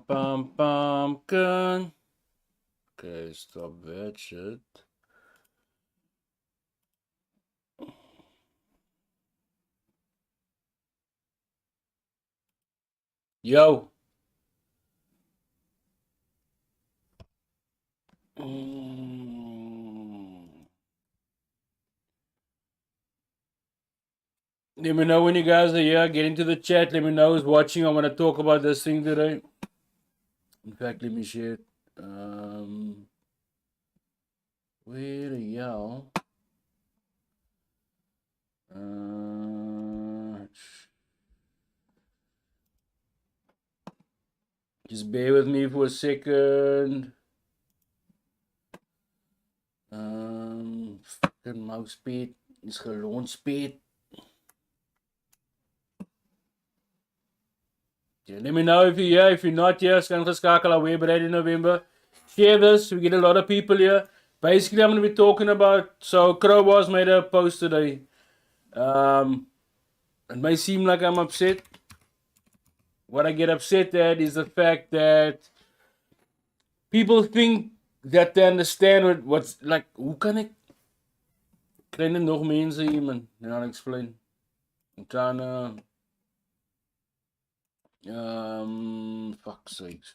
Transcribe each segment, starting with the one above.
Pumpkin. Okay, stop that shit. Yo. Let me know when you guys are here. Get into the chat. Let me know who's watching. I want to talk about this thing today. In fact, let me share it. Where the hell? Just bear with me for a second. Fucking mouse speed is gelaunched speed. Yeah, let me know if you're here. If you're not here, scan geskakel away bread in November. Share this. We get a lot of people here. Basically, I'm going to be talking about. So, Kro Barz made a post today. It may seem like I'm upset. What I get upset at is the fact that people think that they understand what's like. Hoe kan ek kry net nog mense hier, man? I'll explain. I'm trying to. Fuck's sakes.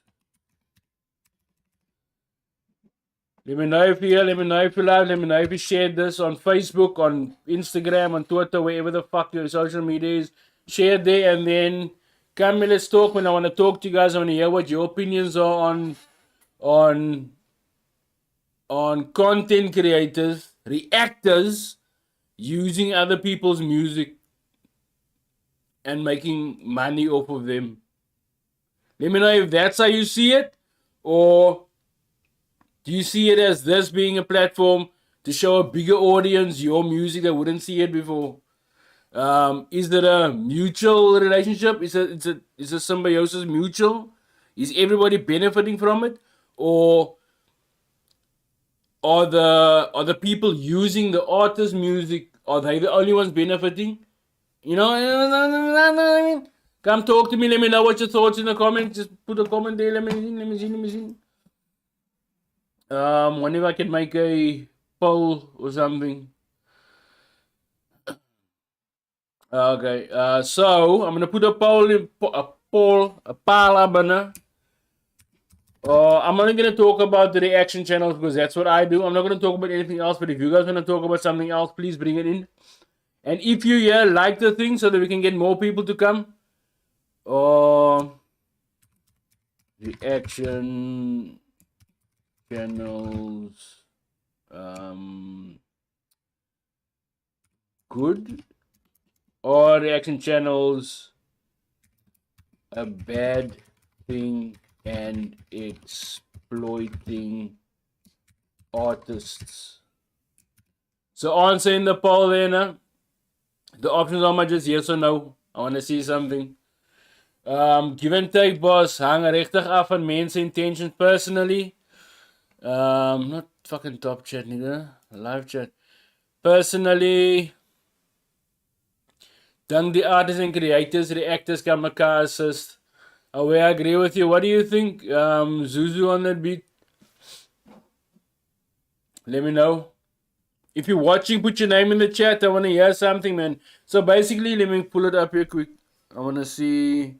Let me know if you're here. Let me know if you live. Let me know if you shared this on Facebook, on Instagram, on Twitter, wherever the fuck your social media is. Share there and then come and let's talk. When I want to talk to you guys, I want to hear what your opinions are on content creators, reactors using other people's music and making money off of them. Let me know if that's how you see it, or do you see it as this being a platform to show a bigger audience your music that wouldn't see it before? Is there a mutual relationship? Is a symbiosis mutual? Is everybody benefiting from it, or are the people using the artist's music, are they the only ones benefiting? You know, I mean, come talk to me. Let me know what your thoughts in the comments. Just put a comment there. Let me see. Wonder if I can make a poll or something. Okay. So I'm gonna put a poll in a poll. I'm only gonna talk about the reaction channels because that's what I do. I'm not gonna talk about anything else. But if you guys wanna talk about something else, please bring it in. And if you here like the thing, so that we can get more people to come. Reaction channels good, or reaction channels a bad thing and exploiting artists? So answer in the poll there now. The options are just yes or no. I want to see something. Give and take, boss. Hang richtig af van mense intentions personally. Not fucking top chat, nigga. Live chat. Personally, dink the artists and creators, reactors can mekaar assist. Oh, I agree with you. What do you think, Zuzu, on that beat? Let me know. If you're watching, put your name in the chat. I want to hear something, man. So basically, let me pull it up here quick. I want to see.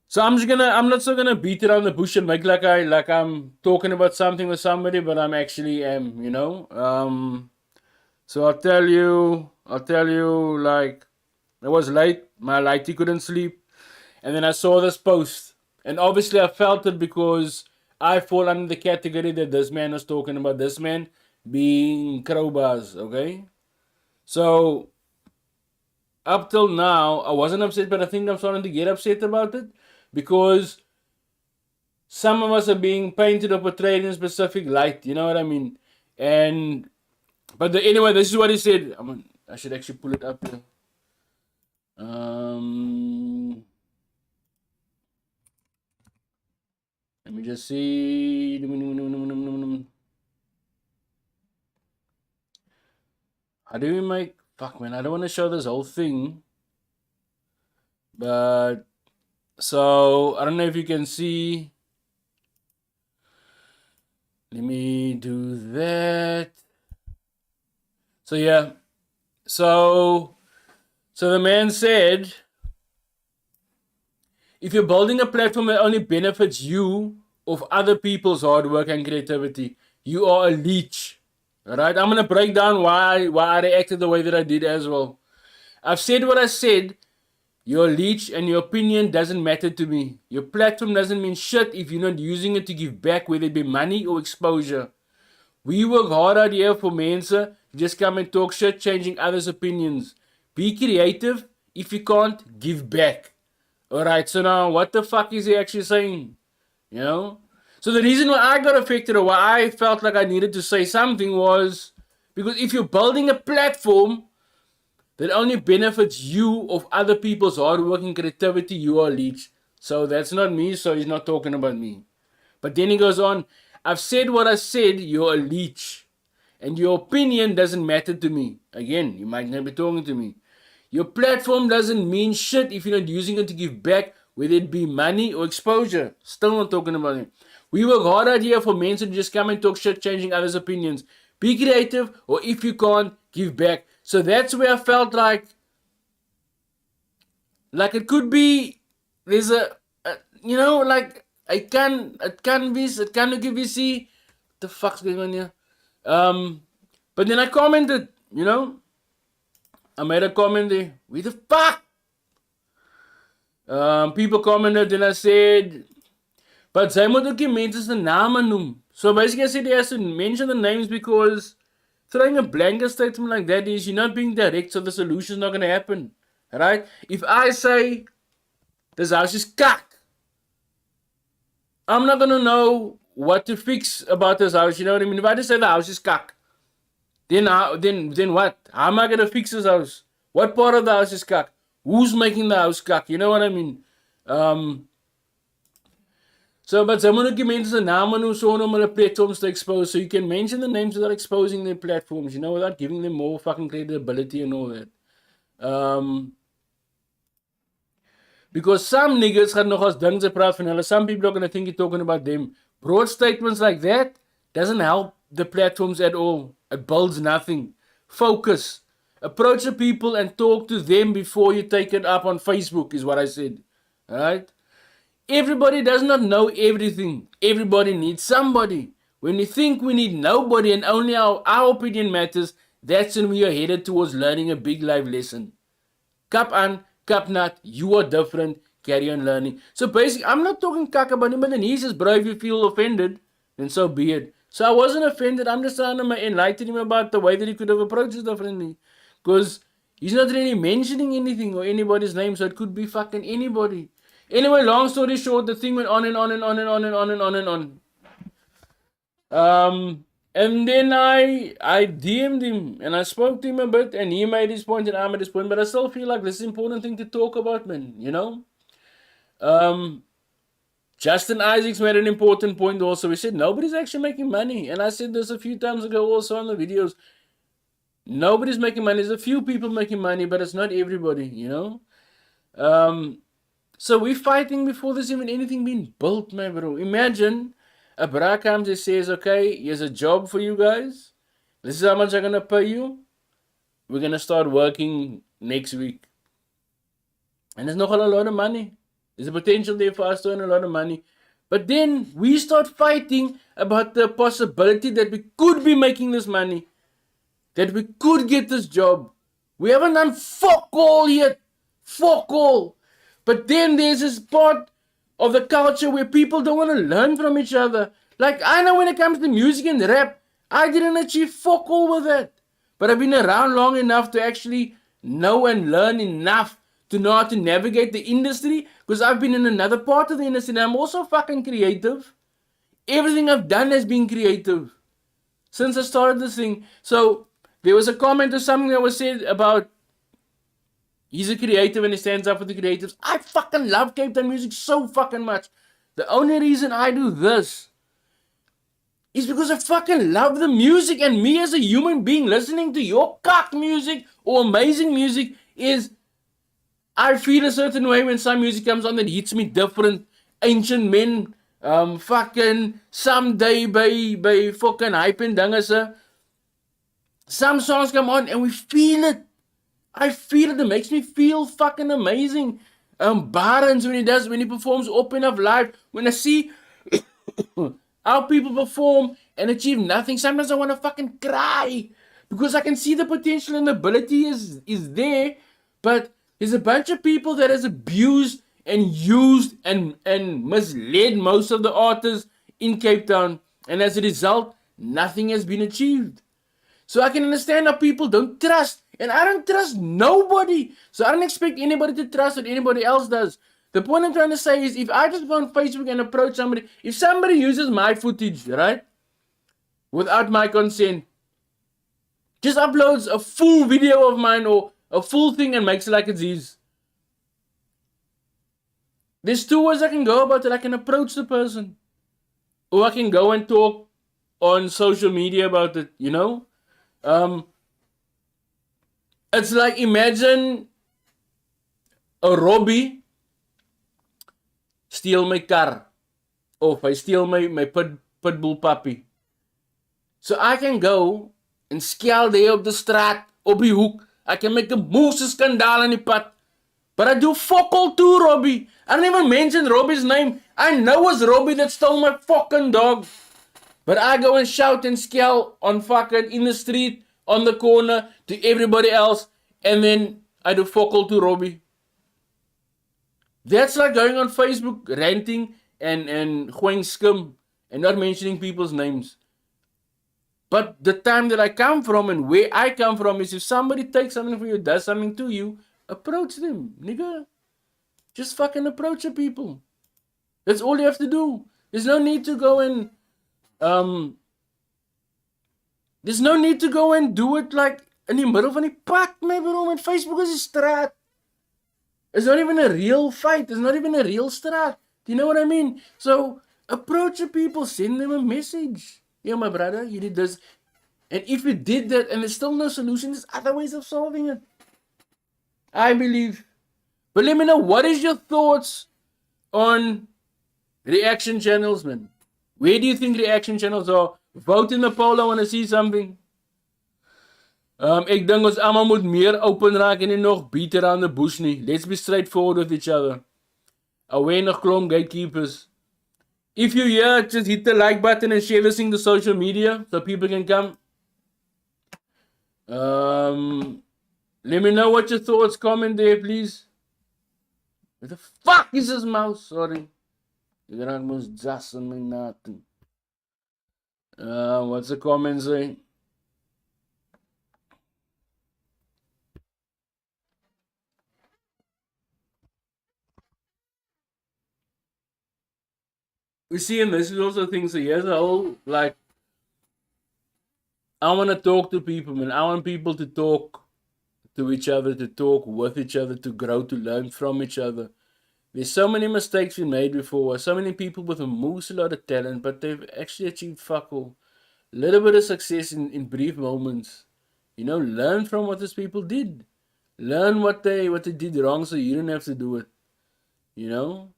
So I'm not so gonna beat around the bush and make like I'm talking about something with somebody, but I'm actually am, you know. So I'll tell you, like, it was late. My lighty couldn't sleep, and then I saw this post, and obviously I felt it because I fall under the category that this man was talking about. This man being Kro Barz, okay. So up till now, I wasn't upset, but I think I'm starting to get upset about it because some of us are being painted or portrayed in a specific light. You know what I mean? And anyway, this is what he said. I should actually pull it up here. Let me just see. How do we make? Fuck, man, I don't want to show this whole thing, but So I don't know if you can see. Let me do that. So yeah. So the man said, if you're building a platform that only benefits you of other people's hard work and creativity, you are a leech. Alright? I'm gonna break down why I reacted the way that I did as well. I've said what I said. You're a leech and your opinion doesn't matter to me. Your platform doesn't mean shit if you're not using it to give back, whether it be money or exposure. We work hard out here for mense. Just come and talk shit, changing others' opinions. Be creative. If you can't, give back. Alright, so now what the fuck is he actually saying? You know? So the reason why I got affected or why I felt like I needed to say something was because if you're building a platform that only benefits you of other people's hard work and creativity, you are a leech. So that's not me, so he's not talking about me. But then he goes on, I've said what I said, you're a leech. And your opinion doesn't matter to me. Again, you might not be talking to me. Your platform doesn't mean shit if you're not using it to give back, whether it be money or exposure. Still not talking about it. We work hard out here for men to just come and talk shit, changing others' opinions. Be creative, or if you can't, give back. So that's where I felt like it could be, there's a you know, like, it can give you see, what the fuck's going on here? But then I commented, you know, I made a comment there. What the fuck? People commented, then I said, but zij moet ook die mensen zijn namen noem. So basically I said he has to mention the names because throwing a blanket statement like that is you're not being direct, so the solution's not gonna happen. Right? If I say this house is kak, I'm not gonna know what to fix about this house, you know what I mean? If I just say the house is kak, then what? How am I gonna fix this house? What part of the house is kak? Who's making the house kak? You know what I mean? So, but some of the mense se name noem so om hulle platforms to expose. So you can mention the names without exposing their platforms, you know, without giving them more fucking credibility and all that. Because some niggas gaan nog as dinge praat van hulle. Some people are gonna think you're talking about them. Broad statements like that doesn't help the platforms at all. It builds nothing. Focus. Approach the people and talk to them before you take it up on Facebook, is what I said. Alright? Everybody does not know everything. Everybody needs somebody. When we think we need nobody and only our opinion matters, that's when we are headed towards learning a big life lesson. Kap aan, kap nat, you are different, carry on learning. So basically, I'm not talking kak about him, but then he says, bro, if you feel offended, then so be it. So I wasn't offended. I'm just trying to enlighten him about the way that he could have approached it differently. Because he's not really mentioning anything or anybody's name, so it could be fucking anybody. Anyway, long story short, the thing went on and on and on and on and on and on and on. And then I DM'd him and I spoke to him a bit and he made his point and I made his point, but I still feel like this is an important thing to talk about, man, you know? Justin Isaacs made an important point also. He said nobody's actually making money. And I said this a few times ago also on the videos. Nobody's making money. There's a few people making money, but it's not everybody, you know? So we're fighting before there's even anything being built, man, bro. Imagine a bra comes and says, okay, here's a job for you guys. This is how much I'm going to pay you. We're going to start working next week. And there's not a lot of money. There's a potential there for us to earn a lot of money. But then we start fighting about the possibility that we could be making this money. That we could get this job. We haven't done fuck all yet. Fuck all. But then there's this part of the culture where people don't want to learn from each other. Like, I know when it comes to music and rap, I didn't achieve fuck all with that. But I've been around long enough to actually know and learn enough to know how to navigate the industry. Because I've been in another part of the industry and I'm also fucking creative. Everything I've done has been creative. Since I started this thing. So, there was a comment or something that was said about he's a creative and he stands up for the creatives. I fucking love Cape Town music so fucking much. The only reason I do this is because I fucking love the music, and me as a human being listening to your cock music or amazing music is I feel a certain way when some music comes on that hits me different. Ancient Men, fucking Someday by fucking Hype and Dangasa. Some songs come on and we feel it. I feel it. It makes me feel fucking amazing. Barons when he performs Open Up Live, when I see how people perform and achieve nothing, sometimes I want to fucking cry because I can see the potential and the ability is there, but there's a bunch of people that has abused and used and misled most of the artists in Cape Town, and as a result, nothing has been achieved. So I can understand how people don't trust. And I don't trust nobody. So I don't expect anybody to trust what anybody else does. The point I'm trying to say is if I just go on Facebook and approach somebody, if somebody uses my footage, right, without my consent, just uploads a full video of mine or a full thing and makes it like it's his. There's two ways I can go about it. I can approach the person, or I can go and talk on social media about it, you know? It's like imagine a Robbie steal my car. Of hy steal my pitbull puppy. So I can go en skel daar op die straat, op die hoek. I can make a moose skandaal in die pad. But I do fuck all to Robbie. I don't even mention Robbie's name. I know it's Robbie that stole my fucking dog. But I go and shout and skel on fucking in the street, on the corner, to everybody else. And then I do fuck all to Robbie. That's like going on Facebook, ranting and going skim and not mentioning people's names. But the time that I come from and where I come from is if somebody takes something from you, does something to you, approach them, nigga. Just fucking approach the people. That's all you have to do. There's no need to go and there's no need to go and do it like in the middle van die pad, my bro. And Facebook is a straat. It's not even a real fight. It's not even a real straat. Do you know what I mean? So approach the people, send them a message. Yeah, my brother, you did this. And if you did that and there's still no solution, there's other ways of solving it. I believe. But let me know, what is your thoughts on reaction channels, man? Where do you think reaction channels are? Vote in the poll, I want to see something. Ek dink ons almal moet meer open raak en nie nog beat around the bush nie. Let's be straightforward with each other. Away nog klomp gatekeepers. If you're here, just hit the like button and share this thing to social media so people can come. Let me know what your thoughts. Comment there, please. What the fuck is this mouse? Sorry. You got almost just on me nothing. What's the comment saying? We see, and this is also things. So here's a whole like. I want to talk to people, man. I want people to talk to each other, to talk with each other, to grow, to learn from each other. There's so many mistakes we made before. So many people with a lot of talent, but they've actually achieved fuck all. A little bit of success in brief moments. You know, learn from what these people did. Learn what they did wrong so you don't have to do it. You know?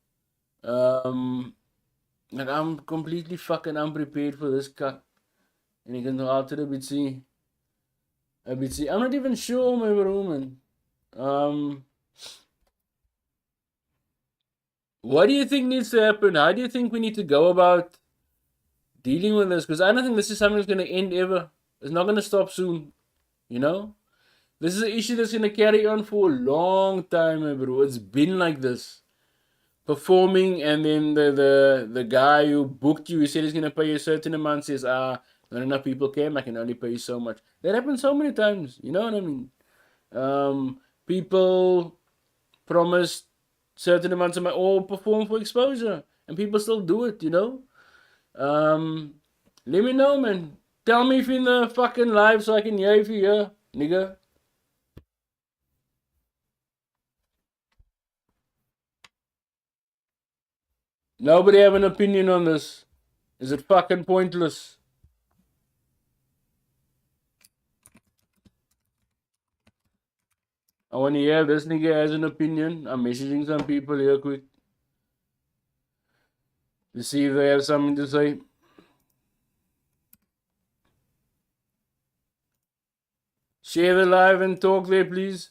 Like I'm completely fucking unprepared for this cuck. And you can go out to the bit see. I'm not even sure, my bro, man. What do you think needs to happen? How do you think we need to go about dealing with this? Because I don't think this is something that's going to end ever. It's not going to stop soon. You know? This is an issue that's going to carry on for a long time, my bro. It's been like this. Performing, and then the guy who booked you, he said he's going to pay you a certain amount, says, not enough people came, I can only pay you so much. That happens so many times. You know what I mean? People promised certain amounts of money or perform for exposure, and people still do it, you know? Let me know, man. Tell me if you're in the fucking live so I can hear if you're here, nigga. Nobody have an opinion on this. Is it fucking pointless? I want to hear if this nigga has an opinion. I'm messaging some people here quick to see if they have something to say. Share the live and talk there, please.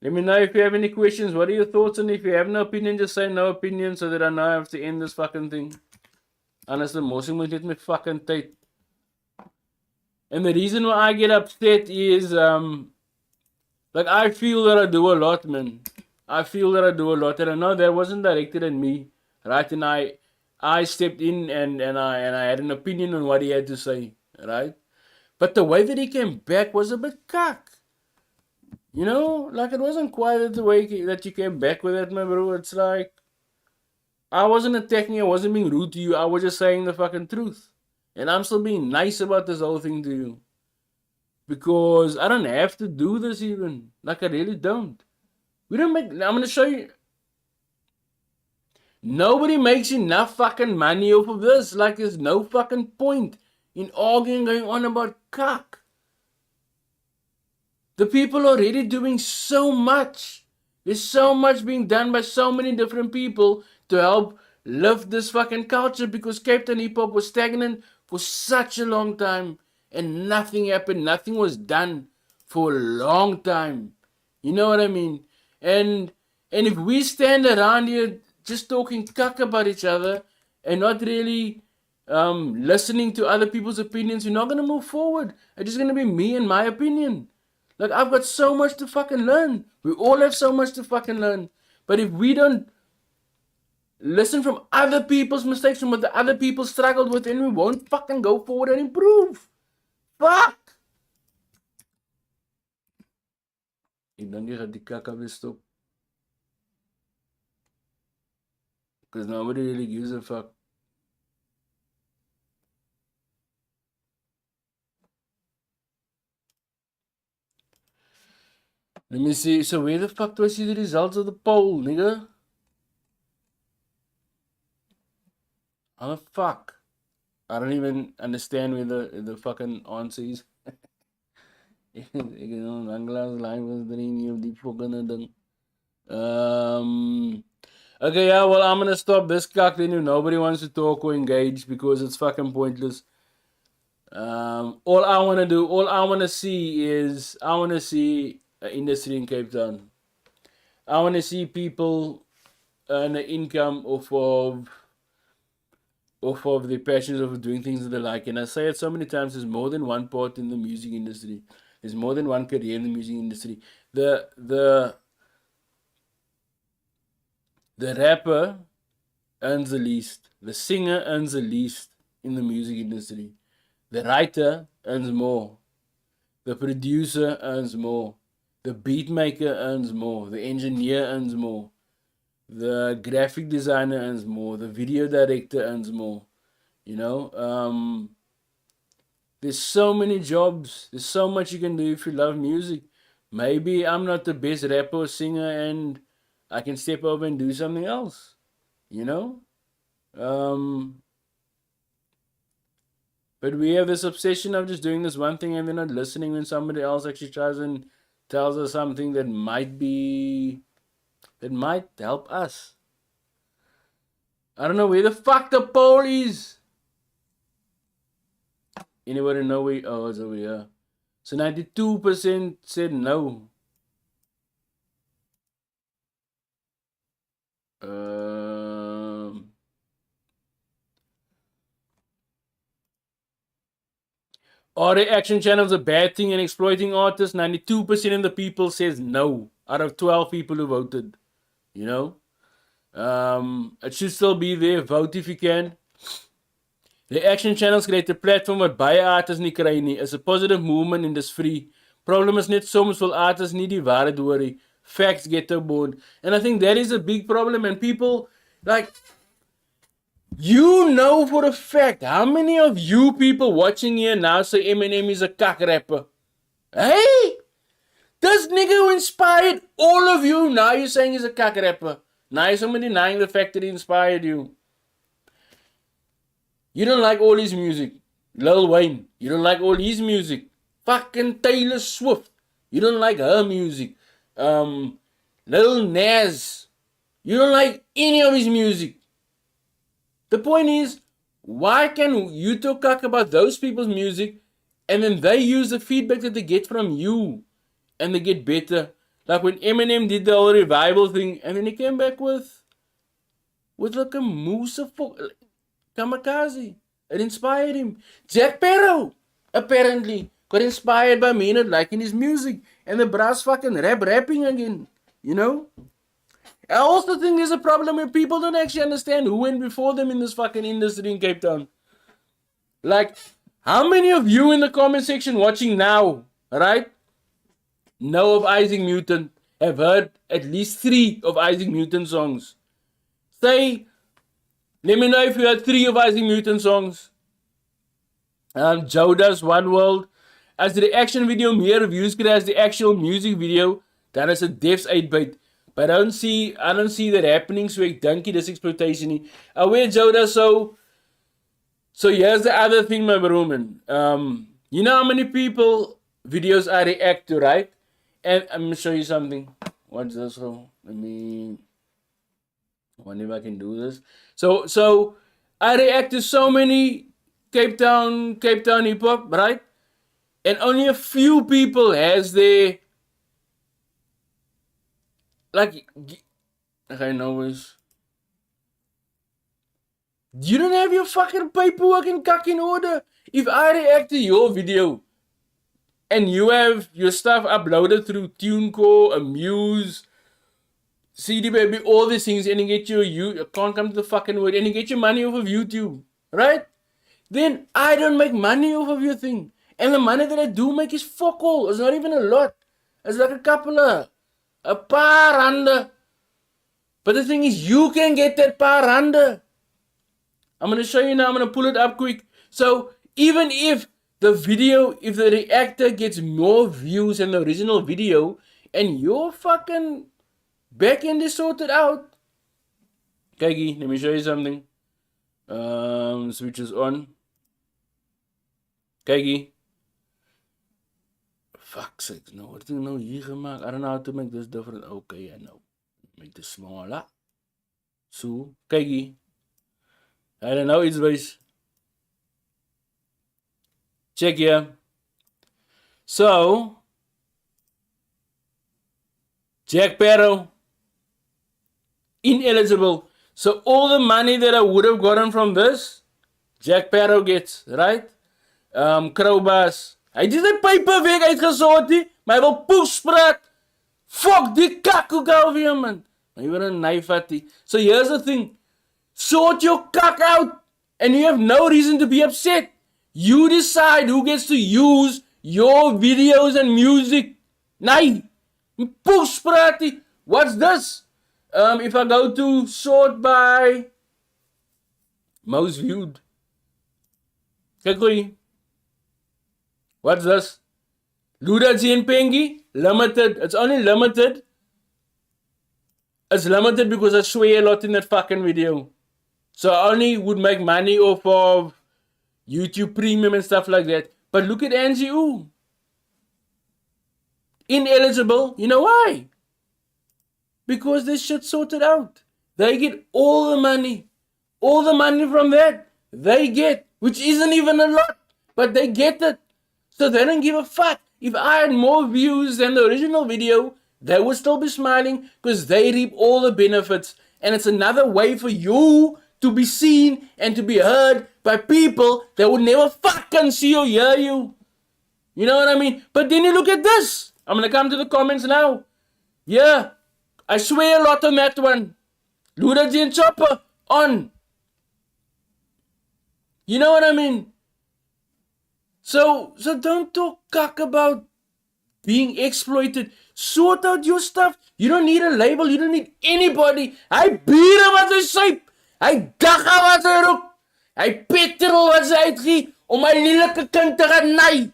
Let me know if you have any questions. What are your thoughts? And if you have no opinion, just say no opinion so that I know I have to end this fucking thing. Honestly, most moet net my fucking tyd. And the reason why I get upset is, like, I feel that I do a lot, man. I feel that I do a lot, and I know that wasn't directed at me, right? And I stepped in and I had an opinion on what he had to say, right? But the way that he came back was a bit cock. You know, like it wasn't quite the way that you came back with it, my bro. It's like I wasn't attacking you, I wasn't being rude to you. I was just saying the fucking truth, and I'm still being nice about this whole thing to you because I don't have to do this even. Like I really don't. We don't make. I'm gonna show you. Nobody makes enough fucking money off of this. Like there's no fucking point in arguing going on about cock. The people are already doing so much. There's so much being done by so many different people to help lift this fucking culture because Cape Town hip hop was stagnant for such a long time and nothing happened. Nothing was done for a long time. You know what I mean? And if we stand around here just talking cuck about each other and not really listening to other people's opinions, we're not gonna move forward. It's just gonna be me and my opinion. Like, I've got so much to fucking learn. We all have so much to fucking learn. But if we don't listen from other people's mistakes, from what the other people struggled with, then we won't fucking go forward and improve. Fuck! Ek dink jy gaan die kaka weer stop. Because nobody really gives a fuck. Let me see. So where the fuck do I see the results of the poll, nigga? How the fuck? I don't even understand where the fucking answer is. Ek het nou lanklaas live was drie nie op die fucking ding. Okay, yeah, well, I'm gonna stop this cock then if nobody wants to talk or engage because it's fucking pointless. All I wanna see is an industry in Cape Town. I wanna see people earn an income off of their passions of doing things that they like. And I say it so many times, there's more than one part in the music industry. There's more than one career in the music industry. The rapper earns the least. The singer earns the least in the music industry. The writer earns more. The producer earns more. The beat maker earns more. The engineer earns more. The graphic designer earns more. The video director earns more. You know, there's so many jobs. There's so much you can do if you love music. Maybe I'm not the best rapper or singer and I can step over and do something else. You know? But we have this obsession of just doing this one thing and we're not listening when somebody else actually tries and tells us something that might help us. I don't know where the fuck the poll is. Anybody know where? Oh, it's over here. So 92% said no. Are reaction channels a bad thing and exploiting artists? 92% of the people says no out of 12 people who voted. You know? It should still be there. Vote if you can. Reaction channels create 'n platform wat baie artists nie kry nie. Is 'n positive movement en dis free. Problem is net soms wil artists nie die waarheid hoor nie. Facts get aboard. And I think that is a big problem and people like you know for a fact how many of you people watching here now say Eminem is a cock rapper. Hey? This nigga who inspired all of you, now you're saying he's a cock rapper. Now you're somebody denying the fact that he inspired you. You don't like all his music. Lil Wayne. You don't like all his music. Fucking Taylor Swift. You don't like her music. Lil Nas. You don't like any of his music. The point is, why can you talk about those people's music and then they use the feedback that they get from you and they get better? Like when Eminem did the whole revival thing and then he came back with like a moose of kamikaze. It inspired him. Jack Sparrow apparently got inspired by me not liking his music and the brass fucking rapping again. You know? I also think there's a problem where people don't actually understand who went before them in this fucking industry in Cape Town. Like, how many of you in the comment section watching now, right, know of Isaac Newton, have heard at least 3 of Isaac Newton songs? Say, let me know if you heard 3 of Isaac Newton songs. Jodas, One World. As the reaction video meer views kry as the actual music video, dan is dit Def's 8-bit. But I don't see that happening, so ek dink dis exploitation nie. Where Joda, so here's the other thing, my bro, man. You know how many people videos I react to, right? And I'm gonna show you something. What's this? So let me. I wonder if I can do this. So I react to so many Cape Town hip hop, right? And only a few people has their like. I know is. You don't have your fucking paperwork and cuck in order. If I react to your video and you have your stuff uploaded through TuneCore, Amuse, CD Baby, all these things, and you get you can't come to the fucking word, and you get your money off of YouTube, right? Then I don't make money off of your thing. And the money that I do make is fuck all. It's not even a lot. It's like a couple of, a paar rande. But the thing is, you can get that paar rande. I'm going to show you now. I'm going to pull it up quick. So even if the reactor gets more views than the original video and your fucking back end is sorted out. Kijk, let me show you something. Switch is on. Kijk. Fuck's sake. No, what did I know hier gemaakt? I don't know how to make this different. Okay, I know. Make this smaller. So, kijk. I don't know, it's ways. Check here. So, Jack Sparrow, ineligible. So all the money that I would have gotten from this, Jack Sparrow gets, right? Kro Barz. Hy het die paper weg uitgesort, maar hy wil poes praat. Fuck die kakkoek alweer, man. Hy wil 'n knife at die. So here's the thing. Sort your cock out and you have no reason to be upset. You decide who gets to use your videos and music. Nee. Poes praat die. What's this? If I go to sort by most viewed. Kijk hoe. What's this? Luda and Pengi? Limited. It's only limited. It's limited because I swear a lot in that fucking video. So I only would make money off of YouTube Premium and stuff like that. But look at Angie Ooh. Ineligible. You know why? Because this shit sorted out. They get all the money. All the money from that. They get. Which isn't even a lot. But they get it. So they don't give a fuck. If I had more views than the original video, they would still be smiling because they reap all the benefits. And it's another way for you to be seen and to be heard by people that would never fucking see or hear you. You know what I mean? But then you look at this. I'm going to come to the comments now. Yeah, I swear a lot on that one. Luda G and Chopper, on. You know what I mean? So don't talk cock about being exploited. Sort out your stuff. You don't need a label. You don't need anybody. Hy biere wat hy syp. Hy dagga wat hy rook. Hy petrol wat hy uitgee om my lelike kind te gaan naai.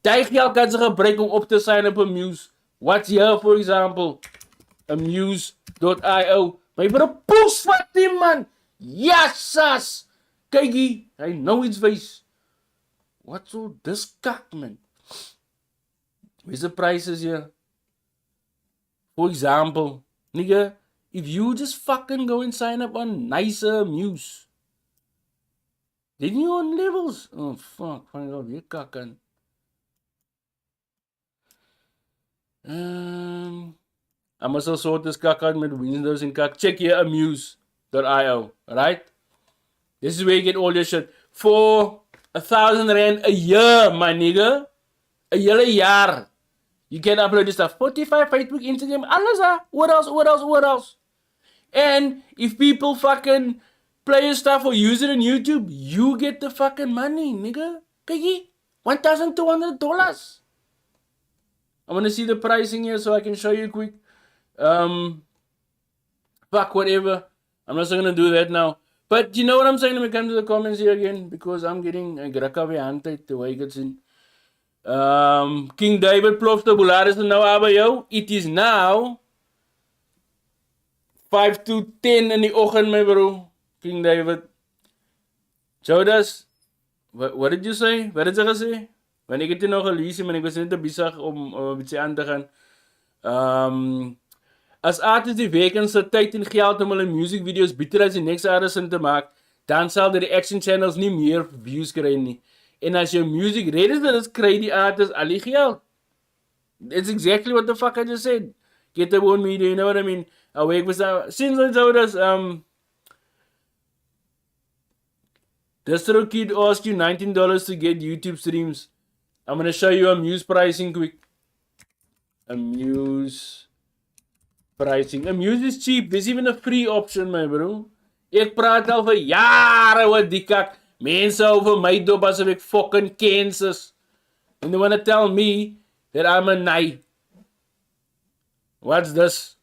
Daai geld kan sy gebruik om op te sign op Amuse. What's here, for example? Amuse.io. My bro, poes wat die man. Yassas. Kykie, hy nou iets wys. What's all this kak, man? Where's the prices here? For example, nigga, if you just fucking go and sign up on nicer Muse, then you on levels. Oh fuck, find out weer kakken. I must also sort this kak out with Windows and kak. Check here amuse.io, alright? This is where you get all your shit. For 1,000 rand a year, my nigga. A jaar. You can upload your stuff. Spotify, Facebook, Instagram, alles ah. What else? And if people fucking play your stuff or use it on YouTube, you get the fucking money, nigga. Kijk, $1,200. I'm gonna see the pricing here so I can show you quick. Fuck, whatever. I'm not gonna do that now. But you know what I'm saying when we come to the comments here again? Because I'm getting a grakawe handheid the way it gets in. King David plofte boelaar is er nou aan by jou. It is now 5 to 10 in die oggend, my bro. King David. Jodas, what did you say? Wat het jy gesê? Want ek het dit nou gelees, maar ek was net te besig om iets aan te gaan. As artists die wekense tyd en geld om hulle music videos beter as die next artist in te maak, dan sal die reaction channels nie meer views kry nie. En as jou music ready is, kry die artist al die geld. It's exactly what the fuck I just said. Get the one media, you know what I mean? Awake was since I told us Distro Kid asked you $19 to get YouTube streams. I'm gonna show you Amuse pricing quick. Amuse pricing. Amuse is cheap. There's even a free option, my bro. Ek praat al vir jare oor die kak. Mense over my dop asof ek fucking Kansas. And they wanna tell me that I'm a nai. What's this?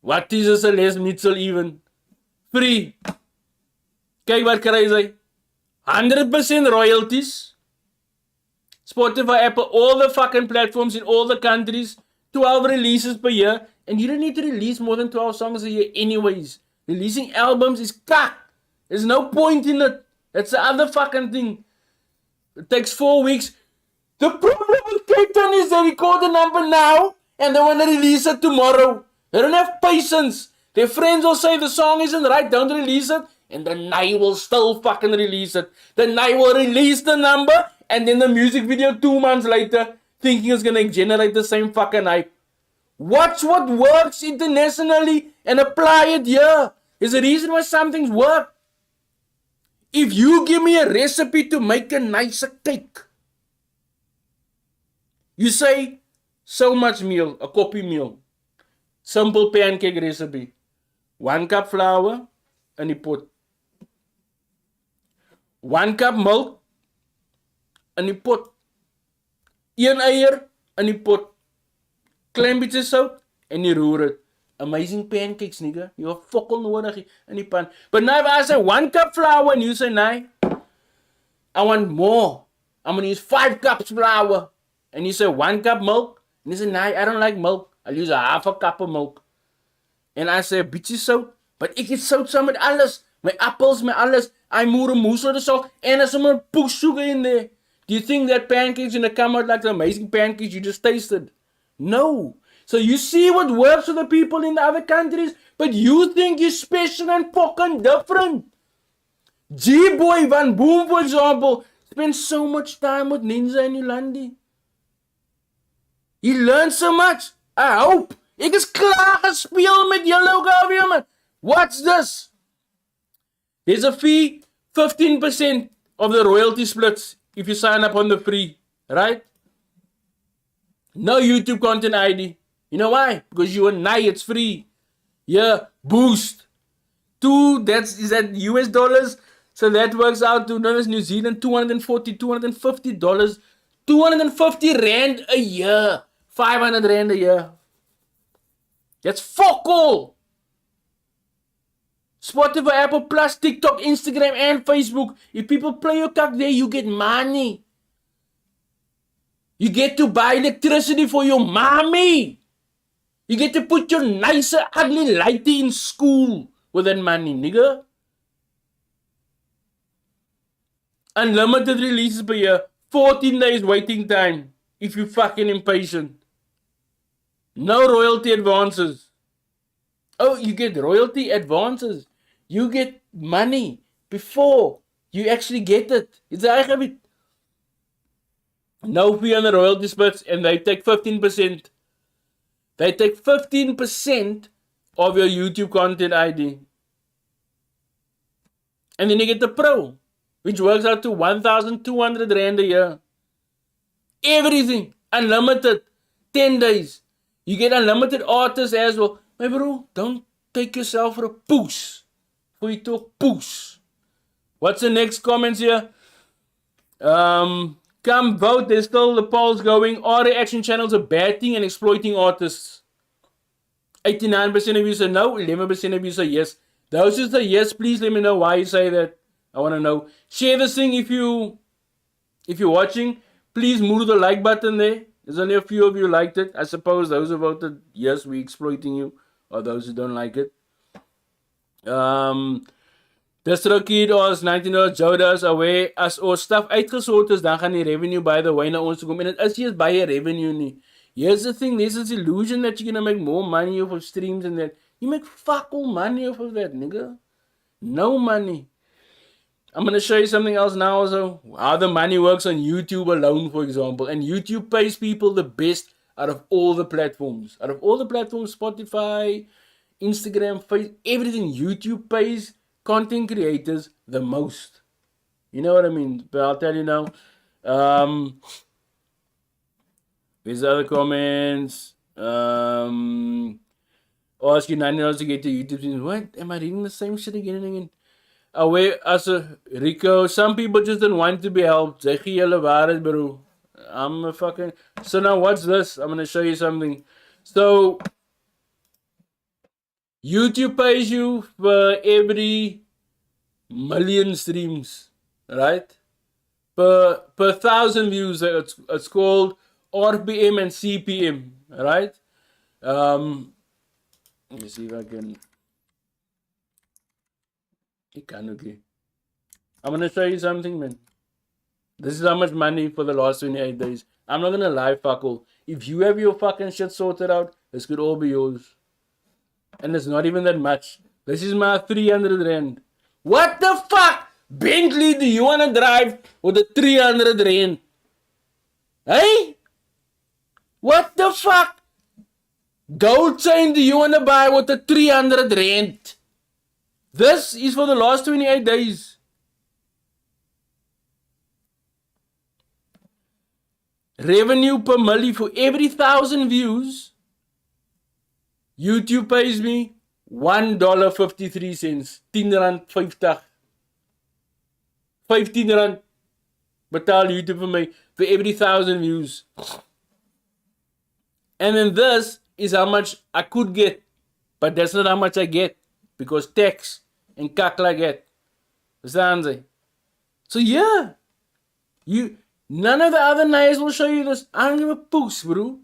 What is this a les nitsel even? Free. Kyk wat kry jy. 100% royalties. Spotify, Apple, all the fucking platforms in all the countries. 12 releases per year. And you don't need to release more than 12 songs a year anyways. Releasing albums is kak. There's no point in it. That's the other fucking thing. It takes 4 weeks. The problem with Cape Town is they record the number now and they want to release it tomorrow. They don't have patience. Their friends will say the song isn't right, don't release it. And the Nai will still fucking release it. The Nai will release the number and then the music video 2 months later thinking it's going to generate the same fucking hype. Watch what works internationally and apply it here. There's a reason why some things work. If you give me a recipe to make a nicer cake, you say so much meal, a coffee meal. Simple pancake recipe. 1 cup flour in die pot. 1 cup milk in die pot. 1 eier in die pot. Klein bietjie sout en jy roer het. Amazing pancakes, nigga. You have fokol nodig in die pan. But now if I say 1 cup flour and you say, nah, I want more. I'm going to use 5 cups flour. And you say 1 cup milk. And you say, nah, I don't like milk. I'll use a half a cup of milk. And I say, bietjie sout. But ek het sout saam met alles. My apples, my alles. I moer moesel of salt. And there's some push sugar in there. Do you think that pancakes going to come out like the amazing pancakes you just tasted? No. So you see what works for the people in the other countries, but you think you're special and fucking different. G-Boy Van Boom, for example, spent so much time with Ninja and Yolandi. He learned so much. I hope. Ek is klaar gespeel met julle ook, man. What's this? There's a fee, 15% of the royalty splits if you sign up on the free, right? No YouTube content ID. You know why? Because you and I, it's free. Yeah, boost. 2, is that US dollars? So that works out to, no, that's New Zealand, $240, $250. 250 rand a year. 500 rand a year. That's fuck all. Spotify, Apple Plus, TikTok, Instagram, and Facebook. If people play your kak there, you get money. You get to buy electricity for your mommy. You get to put your nicer, ugly lighty in school with that money, nigga. Unlimited releases per year. 14 days waiting time if you're fucking impatient. No royalty advances. Oh, you get royalty advances. You get money before you actually get it. It's eigenlijk no fee on the royalty splits, and they take 15%. They take 15% of your YouTube content ID. And then you get the Pro, which works out to 1,200 Rand a year. Everything. Unlimited. 10 days. You get unlimited artists as well. My bro, don't take yourself for a poos. For you talk poos. What's the next comments here? Come vote. There's still the polls going. Are reaction channels a bad thing and exploiting artists? 89% of you say no. 11% of you say yes. Those who say yes, please let me know why you say that. I want to know. Share this thing if you're watching. Please move the like button there. There's only a few of you liked it. I suppose those who voted yes, we're exploiting you, or those who don't like it. Distro Kid ons 19 Jodas away as ons stuff uitgesort is, dan gaan die revenue by the way na ons toe kom. En dit is nie baie revenue nie. Here's the thing, there's this illusion that you're gonna make more money off of streams and that. You make fuck all money off of that, nigga. No money. I'm going to show you something else now also. How the money works on YouTube alone, for example. And YouTube pays people the best out of all the platforms. Out of all the platforms, Spotify, Instagram, Facebook, everything. YouTube pays content creators the most. You know what I mean? But I'll tell you now. Where's the other comments? Ask you $90 to get to YouTube. What? Am I reading the same shit again and again? Away as a Rico, some people just don't want to be helped. They gee julle waarheid, bro. I'm a fucking. So now what's this? I'm gonna show you something. So YouTube pays you for every million streams, right? Per 1,000 views. It's called RPM and CPM, right? Let me see if I can. Okay. I'm gonna show you something, man. This is how much money for the last 28 days. I'm not gonna lie, fuckle. If you have your fucking shit sorted out, this could all be yours. And it's not even that much. This is my 300 Rand. What the fuck? Bentley, do you wanna drive with a 300 Rand? Hey? What the fuck? Gold chain do you wanna buy with a 300 Rand? This is for the last 28 days. Revenue per milli for every 1,000 views. YouTube pays me $1.53. 10 Rand 50. 15 Rand betaal YouTube for me for every 1,000 views. And then this is how much I could get. But that's not how much I get. Because tax and kak like that. Verstaan ze? So yeah. None of the other knives will show you this. I don't give a poos, bro.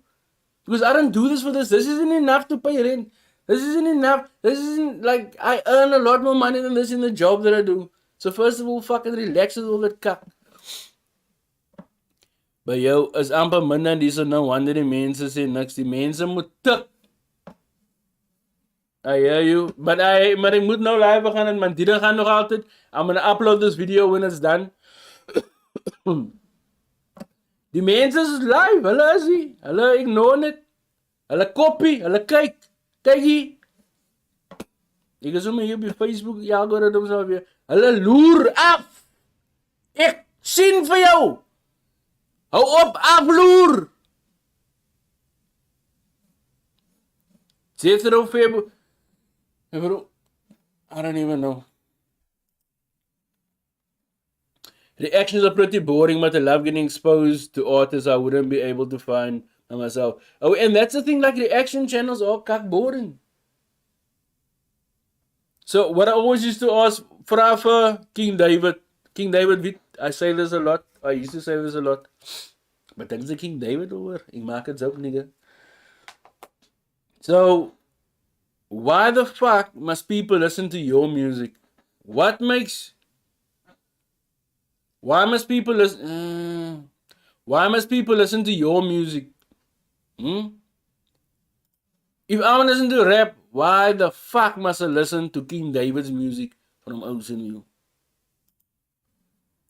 Because I don't do this for this. This isn't enough to pay rent. This isn't enough. This isn't like I earn a lot more money than this in the job that I do. So first of all, fucking relax with all that kak. But yo, is amper minder en dis nou wonder die mense sê niks. Die mense moet tik. I hear you. But I moet nou live gaan en my dieren gaan nog altyd. I'm gonna upload this video when it's done. Die mense is live. Hulle is nie. Hulle ignore net. Hulle copy. Hulle kyk. Kyk hier. Ek is sommer hier op die Facebook. Die algorithms alweer. Hulle loer af. Ek sien vir jou. Hou op afloer. Zit er op Facebook. I don't even know. Reactions are pretty boring, but I love getting exposed to artists I wouldn't be able to find by myself. Oh, and that's the thing, like reaction channels are kak boring. So what I always used to ask for King David, I say this a lot. I used to say this a lot. But then is the King David over. Ek maak het ook, nigga. So why the fuck must people listen to your music? Why must people listen? Why must people listen to your music? If I want to listen to rap, why the fuck must I listen to King David's music from Ocean View?